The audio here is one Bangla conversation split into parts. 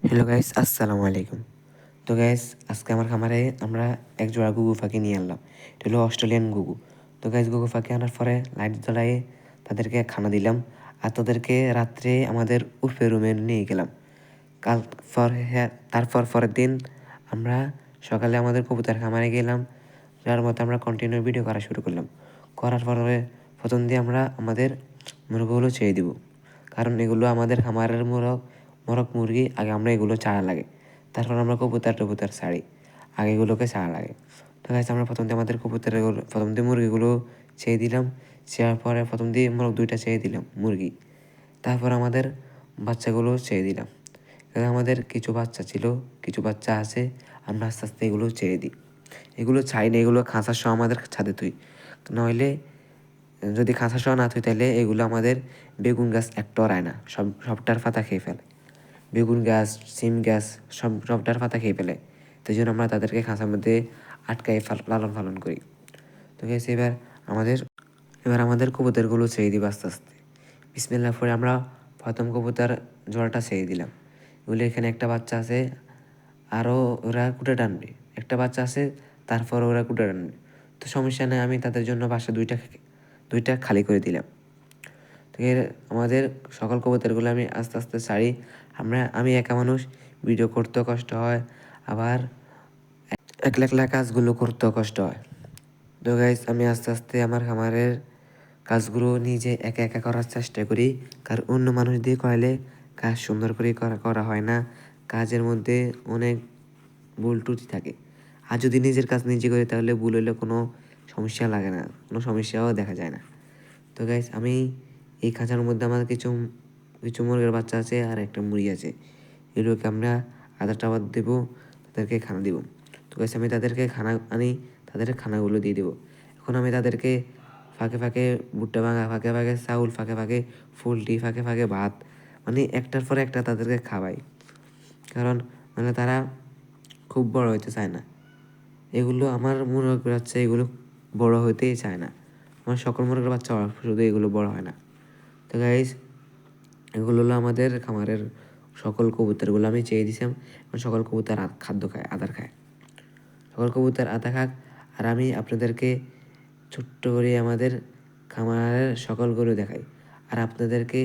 হ্যালো গাইস, আসসালামু আলাইকুম। তো গাইস, আজকে আমার খামারে আমরা এক জোড়া ঘুঘু পাখি নিয়ে আনলাম। এটা হলো অস্ট্রেলিয়ান ঘুঘু। তো গাইস, ঘুঘু পাখি আনার পরে লাইট জ্বালিয়ে তাদেরকে খানা দিলাম, আর তাদেরকে রাত্রে আমাদের উপরের রুমে নিয়ে গেলাম। তারপর পরের দিন আমরা সকালে আমাদের কবুতর খামারে গেলাম। যার মতো আমরা কন্টিনিউ ভিডিও করা শুরু করলাম। করার পরে প্রথম দিয়ে আমরা আমাদের মুরগিগুলো ছেড়ে দিব, কারণ এগুলো আমাদের খামারের মোরগ মুরগি। আগে আমরা এগুলো ছাড়া লাগে, তারপর আমরা কবুতর টবুতর ছাড়ি, আগে এগুলোকে ছাড়া লাগে। তো গাইস, আমরা প্রথম দিয়ে আমাদের প্রথম দিয়ে মুরগিগুলো ছেড়ে দিলাম। ছেড়ার পরে প্রথম দিয়ে মোরগ দুইটা ছেড়ে দিলাম মুরগি। তারপর আমাদের বাচ্চাগুলো ছেড়ে দিলাম। আমাদের কিছু বাচ্চা ছিল, কিছু বাচ্চা আছে, আমরা আস্তে আস্তে এগুলো ছেড়ে দিই। এগুলো ছাই না, এগুলো খাঁচার সহ আমাদের ছাদে তুই, নইলে যদি খাঁচা সহ না থুই তাহলে এগুলো আমাদের বেগুন গাছ একটা রায় না, সবটার পাতা খেয়ে ফেলে। বেগুন গাছ, সিম গাছ সবটার পাতা খেয়ে ফেলে। তাই জন্য আমরা তাদেরকে খাঁচার মধ্যে আটকায় লালন পালন করি। তো গেছে এবার আমাদের কবুতরগুলো ছেড়ে দিব আস্তে আস্তে। বিসমিল্লাহ পরে আমরা প্রথম কবুতর জোড়াটা ছেড়ে দিলাম। এগুলো এখানে একটা বাচ্চা আছে, আরও ওরা কুটে টানবে। একটা বাচ্চা আছে, তারপর ওরা কুটে টানবে। তো সমস্যা নেই, আমি তাদের জন্য বাসা দুইটা খালি করে দিলাম। তো আমাদের সকল কবুতরগুলো আমি আস্তে আস্তে ছাড়ি। আমি একা মানুষ, ভিডিও করতেও কষ্ট হয়, আবার একলা একলা কাজগুলো করতেও কষ্ট হয়। তো গাইস, আমি আস্তে আস্তে আমার খামারের কাজগুলো নিজে একা একা করার চেষ্টা করি, কারণ অন্য মানুষ দিয়ে করালে কাজ সুন্দর করে করা হয় না। কাজের মধ্যে অনেক ভুল ত্রুটি থাকে। আর যদি নিজের কাজ নিজে করি তাহলে ভুল হলে কোনো সমস্যা লাগে না, কোনো সমস্যাও দেখা যায় না। তো গাইস, আমি এই খাঁচার মধ্যে আমার কিছু কিছু মুরগির বাচ্চা আছে আর একটা মুরগি আছে। এগুলোকে আমরা আধা টাবার দেবো, তাদেরকে খানা দিব। তো গাইস, আমি তাদেরকে খানা আনি, তাদের খানাগুলো দিয়ে দেবো। এখন আমি তাদেরকে ফাঁকে ফাঁকে ভুট্টা ভাঙা, ফাঁকে ফাঁকে চাউল, ফাঁকে ফাঁকে পোলট্রি, ফাঁকে ফাঁকে ভাত, মানে একটার পর একটা তাদেরকে খাওয়াই। কারণ মানে তারা খুব বড় হতে চায় না। এগুলো আমার মুরগির বাচ্চা, এগুলো বড় হতেই চায় না। আমার সকল মুরগির বাচ্চা শুধু এগুলো বড় হয় না। তো গাইস, এগুলো হলো আমাদের খামারের সকল কবুতরগুলো আমি চেয়ে দিছিলাম। সকল কবুতর খাদ্য খায়, আদার খায়। সকল কবুতর আদা খাক। আর আমি আপনাদেরকে ছোট্ট করে আমাদের খামারের সকলগুলো দেখাই, আর আপনাদেরকে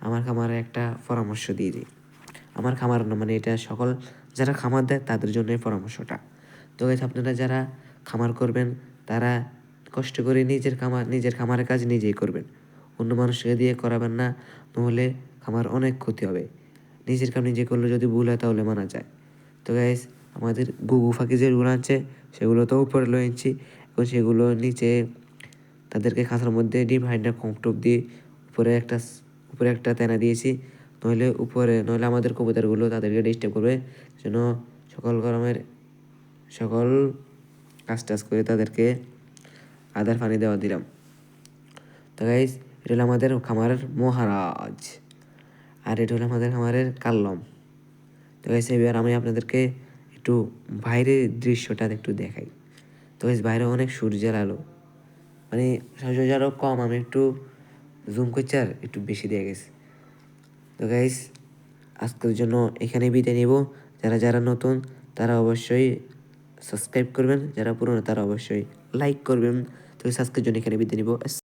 আমার খামারে একটা পরামর্শ দিয়ে দিই। আমার খামার না, মানে এটা সকল যারা খামার দেয় তাদের জন্য এই পরামর্শটা। তো গাইস, আপনারা যারা খামার করবেন তারা কষ্ট করে নিজের খামারের কাজ নিজেই করবেন, অন্য মানুষকে দিয়ে করাবেন না, নহলে খামার অনেক ক্ষতি হবে। নিজের কাজ নিজে করলে যদি ভুল হয় তাহলে মানা যায়। তো গাইস, আমাদের ঘুঘু পাখি যেগুলো আছে সেগুলো তো উপরে লয়েছি, এখন সেগুলো নিচে তাদেরকে খাঁচার মধ্যে ডিপ হাইড্রা কম্পটোপ দিয়ে উপরে একটা তেনা দিয়েছি, নইলে আমাদের কবুতরগুলো তাদেরকে ডিস্টার্ব করবে। যেন সকল কাজ টাজ করে তাদেরকে আদার পানি দেওয়া দিলাম। তো গাইস, এটা হলো আমাদের খামারের মহারাজ, আর এটা হলো আমাদের খামারের কাল্লম। তো গাইস, এবার আমি আপনাদেরকে একটু বাইরের দৃশ্যটা একটু দেখাই। তো গাইস, বাইরে অনেক সূর্যের আলো, মানে সূর্যের আলো কম, আমি একটু জুম করছি আর একটু বেশি দিয়ে গেছে। তো গাইস, আজকের জন্য এখানে বিদায় নেব। যারা যারা নতুন তারা অবশ্যই সাবস্ক্রাইব করবেন, যারা পুরনো তারা অবশ্যই লাইক করবেন। তো আজকের জন্য এখানে বিদায় নিব।